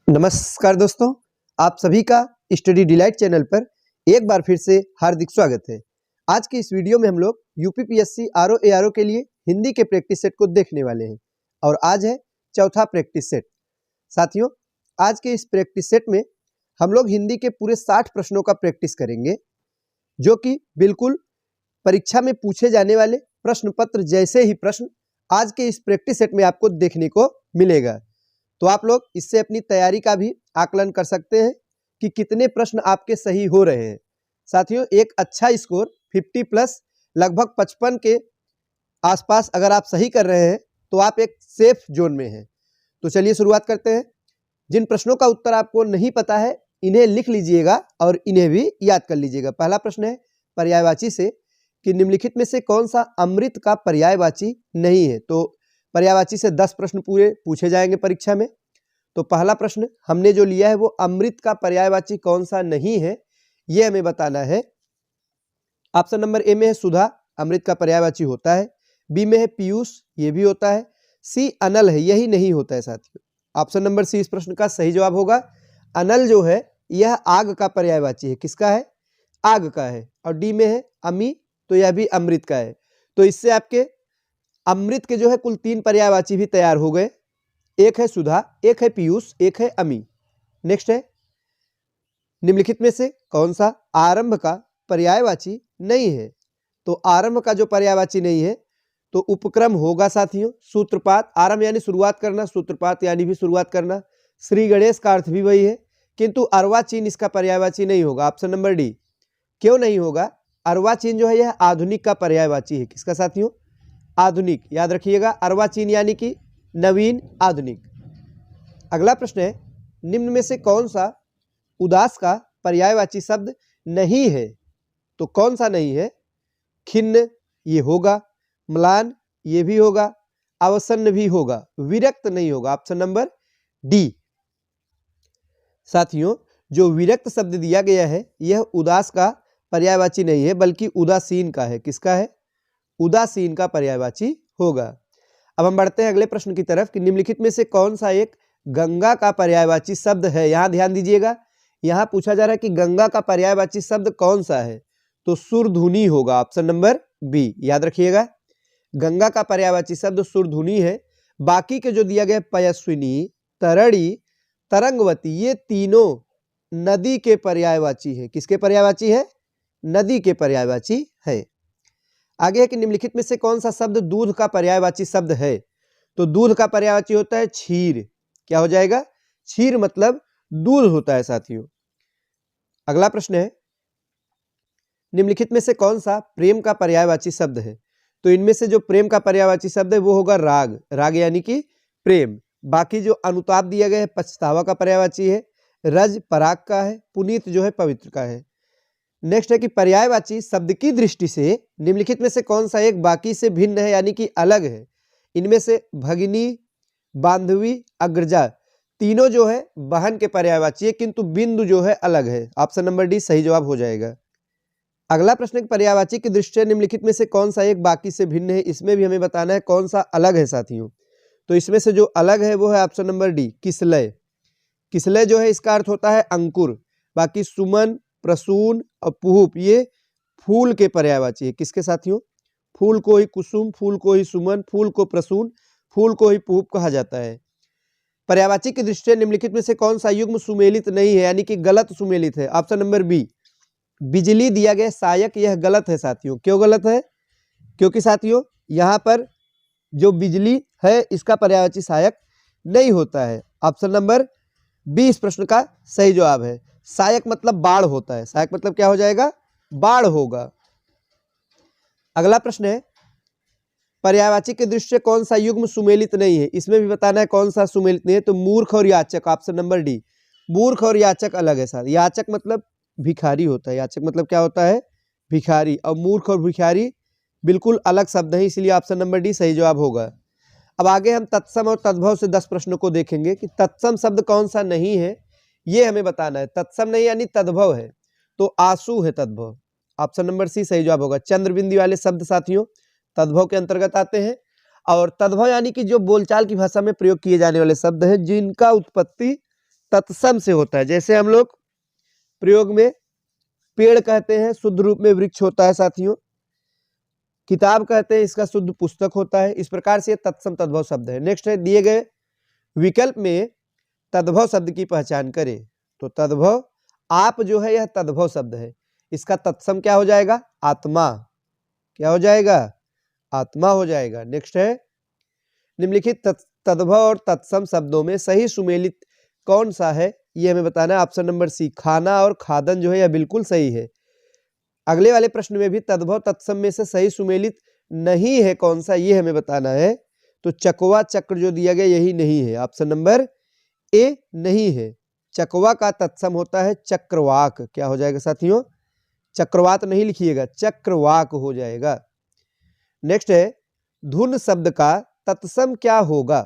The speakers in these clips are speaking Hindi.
नमस्कार दोस्तों, आप सभी का स्टडी डिलाइट चैनल पर एक बार फिर से हार्दिक स्वागत है। आज की इस वीडियो में हम लोग यूपीपीएससी आरओ एआरओ के लिए हिंदी के प्रैक्टिस सेट को देखने वाले हैं और आज है चौथा प्रैक्टिस सेट। साथियों, आज के इस प्रैक्टिस सेट में हम लोग हिंदी के पूरे 60 प्रश्नों का प्रैक्टिस करेंगे, जो कि बिल्कुल परीक्षा में पूछे जाने वाले प्रश्न पत्र जैसे ही प्रश्न आज के इस प्रैक्टिस सेट में आपको देखने को मिलेगा। तो आप लोग इससे अपनी तैयारी का भी आकलन कर सकते हैं कि कितने प्रश्न आपके सही हो रहे हैं। साथियों, एक अच्छा स्कोर 50 प्लस लगभग 55 के आसपास अगर आप सही कर रहे हैं तो आप एक सेफ जोन में हैं। तो चलिए शुरुआत करते हैं। जिन प्रश्नों का उत्तर आपको नहीं पता है इन्हें लिख लीजिएगा और इन्हें भी याद कर लीजिएगा। पहला प्रश्न है पर्यायवाची से कि निम्नलिखित में से कौन सा अमृत का पर्यायवाची नहीं है। तो पर्यायवाची से 10 प्रश्न पूरे पूछे जाएंगे परीक्षा में। तो पहला प्रश्न हमने जो लिया है वो अमृत का पर्यायवाची कौन सा नहीं है, ये हमें बताना है। ऑप्शन नंबर ए में है सुधा, अमृत का पर्यायवाची होता है। बी में है पीयूष, ये भी होता है। सी अनल है, यही नहीं होता है साथियों। ऑप्शन नंबर सी इस प्रश्न का सही जवाब होगा। अनल जो है यह आग का पर्यायवाची है। किसका है? आग का है। और डी में है अमी, तो यह भी अमृत का है। तो इससे आपके अमृत के जो है कुल 3 पर्यायवाची भी तैयार हो गए। एक है सुधा, एक है पीयूष, एक है अमी। नेक्स्ट है निम्नलिखित में से कौन सा आरंभ का पर्यायवाची नहीं है। तो आरंभ का जो पर्यायवाची नहीं है तो उपक्रम होगा साथियों। सूत्रपात, आरंभ यानी शुरुआत करना, सूत्रपात यानी भी शुरुआत करना। श्री गणेश का अर्थ भी वही है, किंतु अर्वाचीन इसका पर्यायवाची नहीं होगा। Option number D. क्यों नहीं होगा? अर्वाचीन जो है यह आधुनिक का पर्यायवाची है। किसका साथियों? आधुनिक। याद रखिएगा, अर्वाचीन यानी कि नवीन, आधुनिक। अगला प्रश्न है निम्न में से कौन सा उदास का पर्यायवाची शब्द नहीं है। तो कौन सा नहीं है? खिन्न ये होगा, म्लान ये भी होगा, अवसन्न भी होगा, विरक्त नहीं होगा। Option number D. साथियों, जो विरक्त शब्द दिया गया है यह उदास का पर्यायवाची नहीं है बल्कि उदासीन का है। किसका है? उदासीन का पर्यायवाची होगा। अब हम बढ़ते हैं अगले प्रश्न की तरफ कि निम्नलिखित में से कौन सा एक गंगा का पर्यायवाची शब्द है। यहां ध्यान दीजिएगा, यहां पूछा जा रहा है कि गंगा का पर्यायवाची शब्द कौन सा है। तो सुरधुनी होगा। Option number B. याद रखिएगा, गंगा का पर्यायवाची शब्द सुरधुनी है। बाकी के जो दिया गया पयस्विनी, तरणी, तरंगवती, ये तीनों नदी के पर्यायवाची है। किसके पर्यायवाची है? नदी के पर्यायवाची है। आगे है कि निम्नलिखित में से कौन सा शब्द दूध का पर्यायवाची शब्द है। तो दूध का पर्यायवाची होता है क्षीर। क्या हो जाएगा? क्षीर मतलब दूध होता है साथियों। अगला प्रश्न है निम्नलिखित में से कौन सा प्रेम का पर्यायवाची शब्द है। तो इनमें से जो प्रेम का पर्यायवाची शब्द है वो होगा राग। राग यानी कि प्रेम। बाकी जो अनुताप दिया गया है पछतावा का पर्यायवाची है। रज पराग का है। पुनीत जो है पवित्र का है। नेक्स्ट है कि पर्यायवाची शब्द की दृष्टि से निम्नलिखित में से कौन सा एक बाकी से भिन्न है यानी कि अलग है। इनमें से भगिनी, बांधवी, अग्रजा तीनों जो है बहन के पर्यायवाची है, किंतु बिंदु जो है अलग है। ऑप्शन नंबर डी सही जवाब हो जाएगा। अगला प्रश्न है पर्यायवाची की दृष्टि से निम्नलिखित में से कौन सा एक बाकी से भिन्न है। इसमें भी हमें बताना है कौन सा अलग है साथियों। तो इसमें से जो अलग है वो है option number D, Kislay. Kislay जो है इसका अर्थ होता है अंकुर। बाकी सुमन, प्रसून और पुहुप ये फूल के पर्यायवाची है। किसके साथियों? फूल को ही कुसुम, फूल को ही सुमन, फूल को प्रसून, फूल को ही पुहुप कहा जाता है। पर्यायवाची की दृष्टि से निम्नलिखित में से कौन सा युग्म सुमेलित नहीं है यानी कि गलत सुमेलित है। Option number B. बिजली दिया गया सहायक, यह गलत है साथियों। क्यों गलत है? क्योंकि साथियों यहां पर जो बिजली है इसका पर्यायवाची सहायक नहीं होता है। ऑप्शन नंबर बी इस प्रश्न का सही जवाब है। सहायक मतलब बाढ़ होता है। सहायक मतलब क्या हो जाएगा? बाढ़ होगा। अगला प्रश्न है पर्यायवाची के दृष्टि से कौन सा युग्म सुमेलित नहीं है। इसमें भी बताना है कौन सा सुमेलित नहीं है। तो मूर्ख और याचक। Option number D. मूर्ख और याचक अलग है साथ। याचक मतलब भिखारी होता है। याचक मतलब क्या होता है? भिखारी। और मूर्ख और भिखारी बिल्कुल अलग शब्द है, इसलिए ऑप्शन नंबर डी सही जवाब होगा। अब आगे हम तत्सम और तद्भव से 10 प्रश्नों को देखेंगे कि तत्सम शब्द कौन सा नहीं है, ये हमें बताना है। तत्सम नहीं यानी तद्भव है। तो आंसू है तद्भव। ऑप्शन नंबर सी सही जवाब होगा। चंद्रबिंदी वाले शब्द साथियों तद्भव के अंतर्गत आते हैं। और तद्भव यानी कि जो बोलचाल की भाषा में प्रयोग किए जाने वाले शब्द हैं जिनका उत्पत्ति तत्सम से होता है। जैसे हम लोग प्रयोग में पेड़ कहते हैं, शुद्ध रूप में वृक्ष होता है साथियों। किताब कहते हैं, इसका शुद्ध पुस्तक होता है। इस प्रकार से तत्सम तद्भव शब्द है। नेक्स्ट है, दिए गए विकल्प में तद्भव शब्द की पहचान करें। तो तद्भव, आप जो है यह तद्भव शब्द है, इसका तत्सम क्या हो जाएगा? आत्मा। क्या हो जाएगा? आत्मा हो जाएगा। नेक्स्ट है, निम्नलिखित तद्भव और तत्सम शब्दों में सही सुमेलित कौन सा है, ये हमें बताना है। ऑप्शन नंबर सी, खाना और खादन जो है यह बिल्कुल सही है। अगले वाले प्रश्न में भी तद्भव तत्सम में से सही सुमेलित नहीं है कौन सा, ये हमें बताना है। तो चकवा चक्र जो दिया गया यही नहीं है, ऑप्शन नंबर ए नहीं है। चकवा का तत्सम होता है चक्रवाक। क्या हो जाएगा साथियों? चक्रवात नहीं लिखिएगा, चक्रवाक हो जाएगा। नेक्स्ट है, धुन शब्द का तत्सम क्या होगा?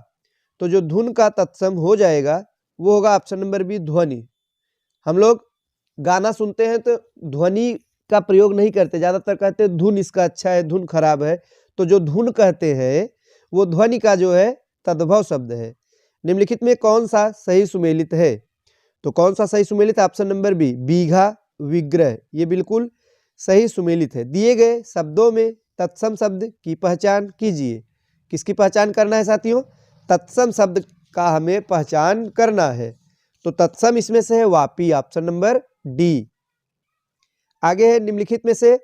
तो जो धुन का तत्सम हो जाएगा वो होगा ऑप्शन नंबर बी, ध्वनि। हम लोग गाना सुनते हैं तो ध्वनि का प्रयोग नहीं करते, ज्यादातर कहते हैं धुन इसका अच्छा है, धुन खराब है। तो जो धुन कहते हैं वो ध्वनि का जो है तद्भव शब्द है। निम्नलिखित में कौन सा सही सुमेलित है? तो कौन सा सही सुमेलित है? ऑप्शन नंबर बी, बीघा विग्रह, ये बिल्कुल सही सुमेलित है। दिए गए शब्दों में तत्सम शब्द की पहचान कीजिए। किसकी पहचान करना है साथियों? तत्सम शब्द का हमें पहचान करना है। तो तत्सम इसमें से है वापी, ऑप्शन नंबर डी। आगे है, निम्नलिखित में से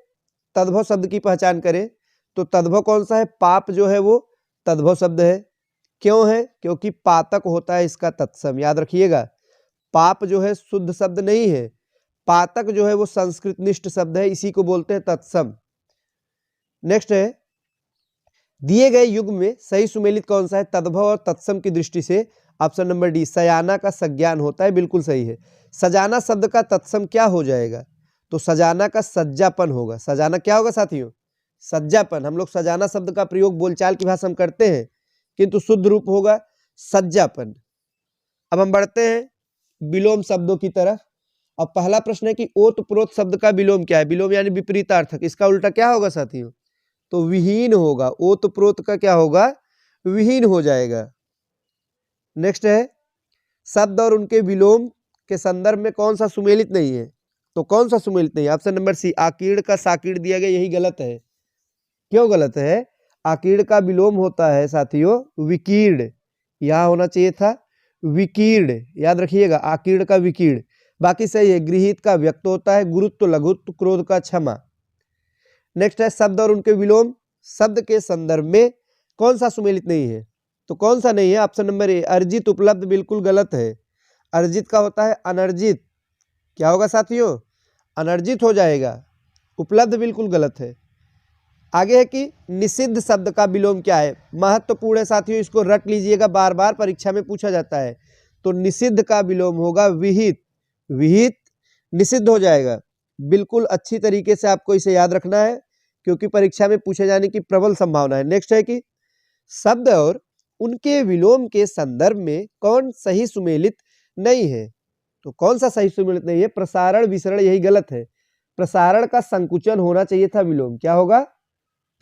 तद्भव शब्द की पहचान करें। तो तद्भव कौन सा है? पाप जो है वो तद्भव शब्द है। क्यों है? क्योंकि पातक होता है इसका तत्सम, याद रखिएगा। पाप जो है शुद्ध शब्द नहीं है, पातक जो है वो संस्कृत निष्ठ शब्द है, इसी को बोलते हैं तत्सम। नेक्स्ट है, दिए गए युग में सही सुमेलित कौन सा है तद्भव और तत्सम की दृष्टि से? ऑप्शन नंबर डी, सयाना का संज्ञान होता है, बिल्कुल सही है। सजाना शब्द का तत्सम क्या हो जाएगा? तो सजाना का सज्जापन होगा। सजाना क्या होगा साथियों? सज्जापन। हम लोग सजाना शब्द का प्रयोग बोलचाल की भाषा में करते हैं, किंतु शुद्ध रूप होगा सज्जापन। अब हम बढ़ते हैं विलोम शब्दों की तरफ। अब पहला प्रश्न है कि ओतप्रोत शब्द का विलोम क्या है? विलोम यानी विपरीतार्थक, इसका उल्टा क्या होगा साथियों? तो विहीन होगा। ओतप्रोत का क्या होगा? विहीन हो जाएगा। नेक्स्ट है, शब्द और उनके विलोम के संदर्भ में कौन सा सुमेलित नहीं है? तो कौन सा सुमेलित नहीं है? ऑप्शन नंबर सी, आकीड़ का साकीड़ दिया गया, यही गलत है। क्यों गलत है? आकीड़ का विलोम होता है साथियों विकीर्ण, यहां होना चाहिए था विकीर्ण, याद रखिएगा, आकीड़ का विकीर्ण। बाकी सही है। गृहीत का व्यक्त होता है, गुरुत्व लघुत्व, क्रोध का क्षमा। नेक्स्ट है, शब्द और उनके विलोम शब्द के संदर्भ में कौन सा सुमेलित नहीं है? तो कौन सा नहीं है? ऑप्शन नंबर ए, अर्जित उपलब्ध, बिल्कुल गलत है। अर्जित का होता है अनर्जित। क्या होगा साथियों? अनर्जित हो जाएगा। उपलब्ध बिल्कुल गलत है। आगे है कि निषिद्ध शब्द का विलोम क्या है? महत्वपूर्ण है साथियों, इसको रट लीजिएगा, बार बार परीक्षा में पूछा जाता है। तो निषिद्ध का विलोम होगा विहित। विहित निषिद्ध हो जाएगा। बिल्कुल अच्छी तरीके से आपको इसे याद रखना है, क्योंकि परीक्षा में पूछे जाने की प्रबल संभावना है। नेक्स्ट है कि शब्द और उनके विलोम के संदर्भ में कौन सही सुमेलित नहीं है? तो कौन सा सही सुमेलित नहीं है? प्रसारण विसरण, यही गलत है। प्रसारण का संकुचन होना चाहिए था विलोम। क्या होगा?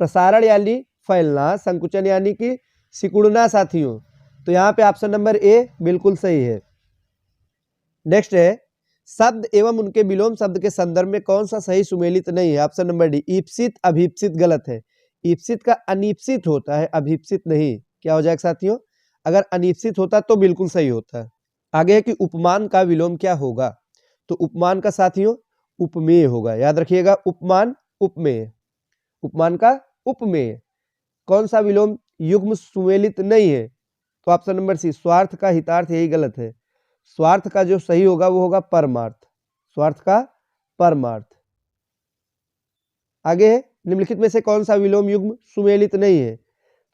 प्रसारण यानी फैलना, संकुचन यानी कि सिकुड़ना साथियों। तो यहाँ पे ऑप्शन नंबर ए बिल्कुल सही है। नेक्स्ट है, शब्द एवं उनके विलोम शब्द के संदर्भ में कौन सा सही सुमेलित नहीं है? ऑप्शन नंबर डी, ईप्सित अभीप्सित, गलत है। ईप्सित का अनीप्सित होता है, अभीप्सित नहीं। क्या हो जाएगा साथियों? अगर अनीप्सित होता तो बिल्कुल सही होता। आगे है कि उपमान का विलोम क्या होगा? तो उपमान का साथियों उपमेय होगा, याद रखिएगा। उपमान उपमेय, उपमान का उपमेय। कौन सा विलोम युग्म सुमेलित नहीं है? तो ऑप्शन नंबर सी, स्वार्थ का हितार्थ, यही गलत है। स्वार्थ का जो सही होगा वो होगा परमार्थ। स्वार्थ का परमार्थ। आगे है, निम्नलिखित में से कौन सा विलोम युग्म सुमेलित नहीं है?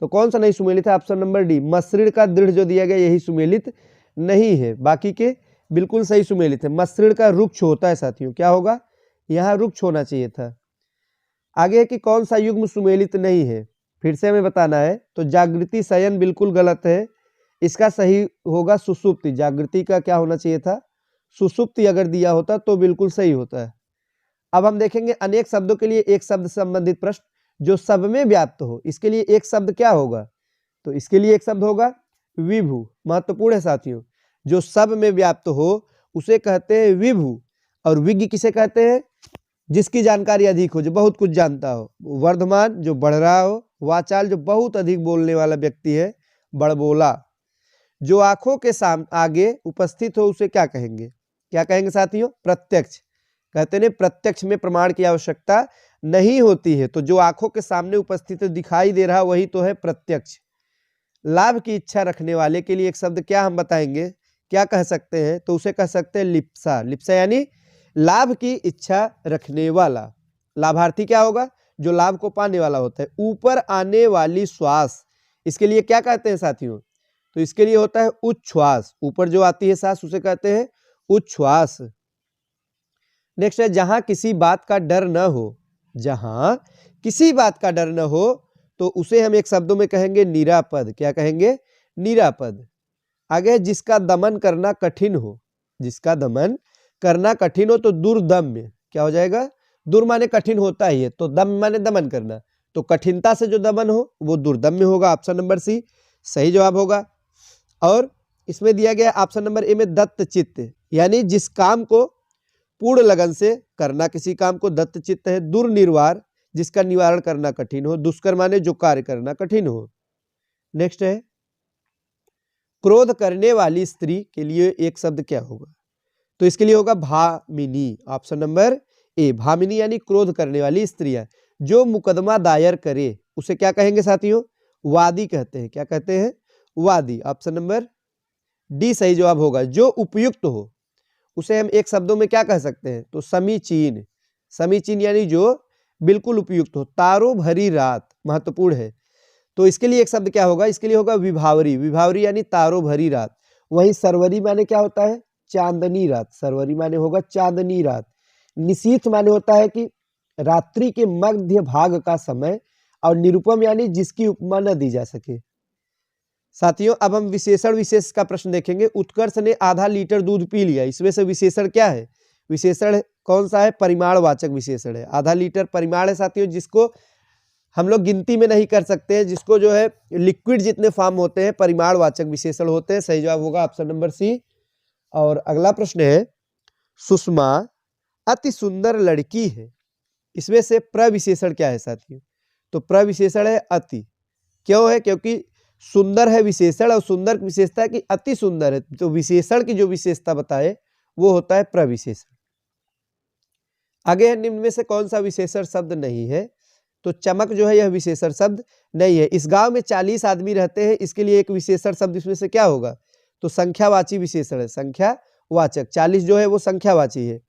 तो कौन सा नहीं सुमेलित है? ऑप्शन नंबर डी, मसृण का दृढ़ जो दिया गया यही सुमेलित नहीं है, बाकी के बिल्कुल सही सुमेलित है। मसृण का रुक्ष होता है साथियों, क्या होगा? यहाँ रुक्ष होना चाहिए था। आगे है कि कौन सा युग्म सुमेलित नहीं है? फिर से हमें बताना है। तो जागृति शयन बिल्कुल गलत है, इसका सही होगा सुषुप्ति। जागृति का क्या होना चाहिए था? सुषुप्ति अगर दिया होता तो बिल्कुल सही होता है। अब हम देखेंगे अनेक शब्दों के लिए एक शब्द संबंधित प्रश्न जो सब में व्याप्त हो। इसके लिए एक शब्द क्या होगा? तो इसके लिए एक शब्द होगा विभु। महत्वपूर्ण है साथियों। जो सब में व्याप्त हो उसे कहते हैं विभु। और विज्ञ किसे कहते हैं? जिसकी जानकारी अधिक हो, जो बहुत कुछ जानता हो। वर्धमान जो बढ़ रहा हो। वाचाल जो बहुत अधिक बोलने वाला व्यक्ति है, बड़बोला। जो आंखों के सामने आगे उपस्थित हो उसे क्या कहेंगे? क्या कहेंगे साथियों? प्रत्यक्ष। कहते हैं प्रत्यक्ष में प्रमाण की आवश्यकता नहीं होती है, तो जो आंखों के सामने उपस्थित दिखाई दे रहा वही तो है प्रत्यक्ष। लाभ की इच्छा रखने वाले के लिए एक शब्द क्या हम बताएंगे, क्या कह सकते हैं? तो उसे कह सकते हैं लिप्सा। लिप्सा यानी लाभ की इच्छा रखने वाला। लाभार्थी क्या होगा? जो लाभ को पाने वाला होता है। ऊपर आने वाली श्वास, इसके लिए क्या कहते हैं साथियों? तो इसके लिए होता है उच्छ्वास। ऊपर जो आती है सांस उसे कहते हैं उच्छ्वास। नेक्स्ट है जहां किसी बात का डर न हो। जहां किसी बात का डर न हो तो उसे हम एक शब्दों में कहेंगे निरापद। क्या कहेंगे? निरापद। आगे जिसका दमन करना कठिन हो। जिसका दमन करना कठिन हो तो दुर्दम्य। क्या हो जाएगा? दुर माने कठिन होता ही है, तो दम माने दमन करना, तो कठिनता से जो दमन हो वो दुर्दम्य होगा। ऑप्शन नंबर सी सही जवाब होगा। और इसमें दिया गया ऑप्शन नंबर ए में दत्त चित्त, यानी जिस काम को पूर्ण लगन से करना, किसी काम को दत्त चित्त है। दुर्निर्वार जिसका निवारण करना कठिन हो। दुष्कर माने जो कार्य करना कठिन हो। नेक्स्ट है क्रोध करने वाली स्त्री के लिए एक शब्द क्या होगा? तो इसके लिए होगा भामिनी। ऑप्शन नंबर ए भामिनी यानी क्रोध करने वाली स्त्रियां। जो मुकदमा दायर करे उसे क्या कहेंगे साथियों? वादी कहते हैं। क्या कहते हैं? वादी। ऑप्शन नंबर डी सही जवाब होगा। जो उपयुक्त हो उसे हम एक शब्दों में क्या कह सकते हैं? तो समीचीन। समीचीन यानी जो बिल्कुल उपयुक्त हो। तारो भरी रात महत्वपूर्ण है, तो इसके लिए एक शब्द क्या होगा? इसके लिए होगा विभावरी। विभावरी यानी तारो भरी रात। वही सरवरी माने क्या होता है? चांदनी रात। सरवरी माने होगा चांदनी रात। निशीथ माने होता है कि रात्रि के मध्य भाग का समय। और निरुपम यानी जिसकी उपमा न दी जा सके। साथियों अब हम विशेषण विशेष का प्रश्न देखेंगे। उत्कर्ष ने आधा लीटर दूध पी लिया, इसमें से विशेषण क्या है? विशेषण कौन सा है? परिमाणवाचक विशेषण है। आधा लीटर परिमाण है साथियों, जिसको हम लोग गिनती में नहीं कर सकते हैं, जिसको जो है लिक्विड जितने फॉर्म होते हैं परिमाणवाचक विशेषण होते हैं। सही जवाब होगा ऑप्शन नंबर सी। और अगला प्रश्न है सुषमा अति सुंदर लड़की है, इसमें से प्रविशेषण क्या है साथियों? तो प्रविशेषण है अति। क्यों है? क्योंकि सुंदर है विशेषण और सुंदर की विशेषता है कि अति सुंदर है, तो विशेषण की जो विशेषता बताए वो होता है प्रविशेषण। आगे है निम्न में से कौन सा विशेषण शब्द नहीं है? तो चमक जो है यह विशेषण शब्द नहीं है। इस गांव में 40 आदमी रहते हैं, इसके लिए एक विशेषण शब्द इसमें से क्या होगा? तो संख्यावाची विशेषण है। संख्यावाचक 40 जो है वो संख्यावाची है।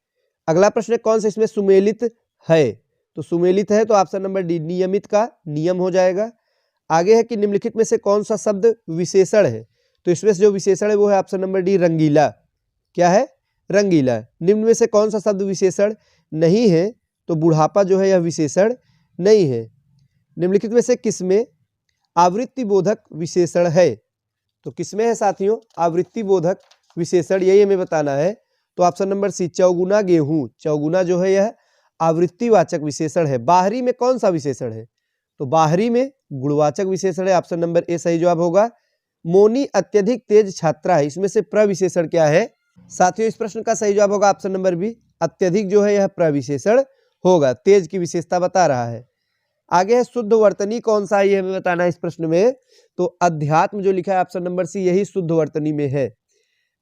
अगला प्रश्न है कौन सा इसमें सुमेलित है? तो सुमेलित है तो ऑप्शन नंबर डी नियमित का नियम हो जाएगा। आगे है कि निम्नलिखित में से कौन सा शब्द विशेषण है? तो इसमें से जो विशेषण है वो है ऑप्शन नंबर डी रंगीला। क्या है? रंगीला। निम्न में से कौन सा शब्द विशेषण नहीं है? तो बुढ़ापा जो है यह विशेषण नहीं है। निम्नलिखित में से किसमें आवृत्ति बोधक विशेषण है? तो किसमें है साथियों आवृत्ति बोधक विशेषण? यही हमें बताना है। तो ऑप्शन नंबर सी चौगुना गेहूं। चौगुना जो है यह आवृत्तिवाचक विशेषण है। बाहरी में कौन सा विशेषण है? तो बाहरी में गुणवाचक विशेषण है। ऑप्शन नंबर ए सही जवाब होगा। मोनी अत्यधिक तेज छात्रा है, इसमें से प्रविशेषण क्या है? साथियों इस प्रश्न का सही जवाब होगा ऑप्शन नंबर बी अत्यधिक जो है यह प्रविशेषण होगा। तेज की विशेषता बता रहा है। आगे है शुद्ध वर्तनी कौन सा है ये हमें बताना है इस प्रश्न में। तो अध्यात्म जो लिखा है ऑप्शन नंबर सी यही शुद्ध वर्तनी में है।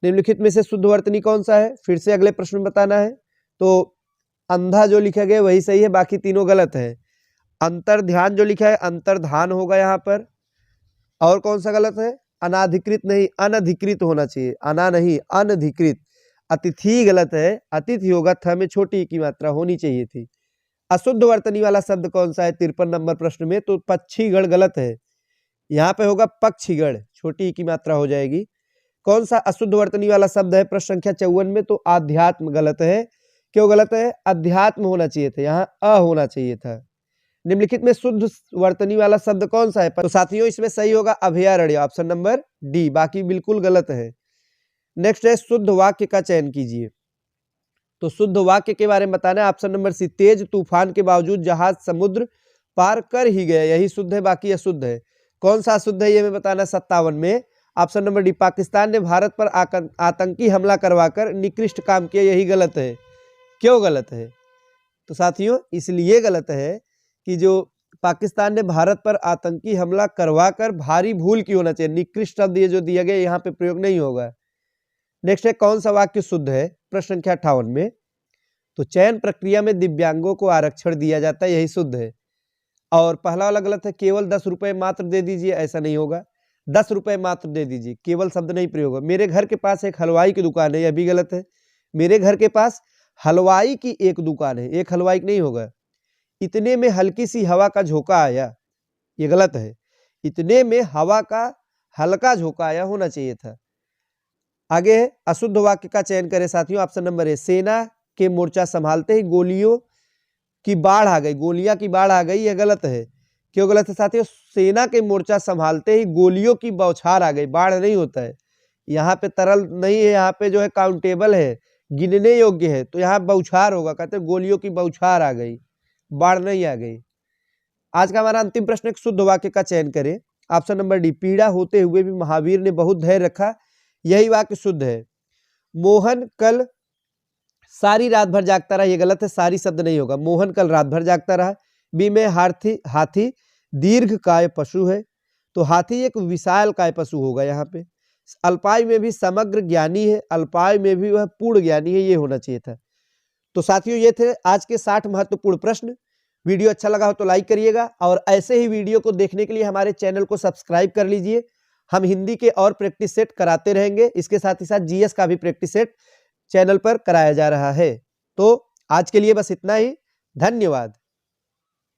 निम्नलिखित में से शुद्ध वर्तनी कौन सा है? फिर से अगले प्रश्न में बताना है। तो अंधा जो लिखा गया वही सही है, बाकी तीनों गलत है। अंतर ध्यान जो लिखा है अंतर्धान होगा यहाँ पर। और कौन सा गलत है? अनाधिकृत नहीं अनधिकृत होना चाहिए, अना नहीं अनधिकृत। अतिथि गलत है, अतिथि होगा, थ में छोटी की मात्रा होनी चाहिए थी। अशुद्ध वर्तनी वाला शब्द कौन सा है 53 नंबर प्रश्न में? तो पक्षीगण गलत है, यहाँ पे होगा पक्षीगण, छोटी की मात्रा हो जाएगी। कौन सा अशुद्ध वर्तनी वाला शब्द है प्रश्न संख्या 54 में? तो आध्यात्म गलत है। क्यों गलत है? अध्यात्म होना चाहिए था, यहाँ अ होना चाहिए था। निम्नलिखित में शुद्ध वर्तनी वाला शब्द कौन सा है? तो साथियों इसमें सही होगा अभयारण्य, ऑप्शन नंबर डी, बाकी बिल्कुल गलत है। नेक्स्ट है शुद्ध वाक्य का चयन कीजिए। तो शुद्ध वाक्य के बारे में बताना है ऑप्शन नंबर सी तेज तूफान के बावजूद जहाज समुद्र पार कर ही गया, यही शुद्ध है, बाकी अशुद्ध है। कौन सा अशुद्ध है ये हमें बताना है 57 में? ऑप्शन नंबर डी, पाकिस्तान ने भारत पर आतंकी हमला करवाकर निकृष्ट काम किया, यही गलत है। क्यों गलत है? तो साथियों इसलिए गलत है कि जो पाकिस्तान ने भारत पर आतंकी हमला करवाकर भारी भूल की होना चाहिए, निकृष्ट शब्द ये जो दिया गया यहाँ पे प्रयोग नहीं होगा। नेक्स्ट है, कौन सा वाक्य शुद्ध है? प्रश्न संख्या 58 में। तो चयन प्रक्रिया में दिव्यांगों को आरक्षण दिया जाता है, यही शुद्ध है। और पहला वाला गलत है, केवल 10 रुपए मात्र दे दीजिए, ऐसा नहीं होगा। 10 रुपए मात्र दे दीजिए, केवल शब्द नहीं प्रयोग होगा। मेरे घर के पास एक हलवाई की दुकान है, यह भी गलत है। मेरे घर के पास हलवाई की एक दुकान है, एक हलवाई नहीं होगा। इतने में हल्की सी हवा का झोंका आया, ये गलत है। इतने में हवा का हल्का झोंका आया होना चाहिए था। आगे है, अशुद्ध वाक्य का चयन करें साथियों। ऑप्शन नंबर ए, सेना के मोर्चा संभालते ही गोलियों की बाढ़ आ गई, गोलियां की बाढ़ आ गई, यह गलत है। क्यों गलत है साथियों? सेना के मोर्चा संभालते ही गोलियों की बौछार आ गई, बाढ़ नहीं होता है। यहाँ पे तरल नहीं है, यहाँ पे जो है काउंटेबल है, गिनने योग्य है, तो यहाँ बौछार होगा। कहते हैं गोलियों की बौछार आ गई, बाढ़ नहीं आ गई। आज का हमारा अंतिम प्रश्न, एक शुद्ध वाक्य का चयन करें। ऑप्शन नंबर डी, पीड़ा होते हुए भी महावीर ने बहुत धैर्य रखा, यही वाक्य शुद्ध है। मोहन कल सारी रात भर जागता रहा, ये गलत है, सारी शब्द नहीं होगा। मोहन कल रात भर जागता रहा। बी में, हाथी दीर्घ काय पशु है, तो हाथी एक विशाल काय पशु होगा यहाँ पे। अल्पायु में भी समग्र ज्ञानी है, अल्पायु में भी वह पूर्ण ज्ञानी है, ये होना चाहिए था। तो साथियों ये थे आज के 60 महत्वपूर्ण प्रश्न। वीडियो अच्छा लगा हो तो लाइक करिएगा, और ऐसे ही वीडियो को देखने के लिए हमारे चैनल को सब्सक्राइब कर लीजिए। हम हिंदी के और प्रैक्टिस सेट कराते रहेंगे, इसके साथ ही साथ जीएस का भी प्रैक्टिस सेट चैनल पर कराया जा रहा है। तो आज के लिए बस इतना ही, धन्यवाद।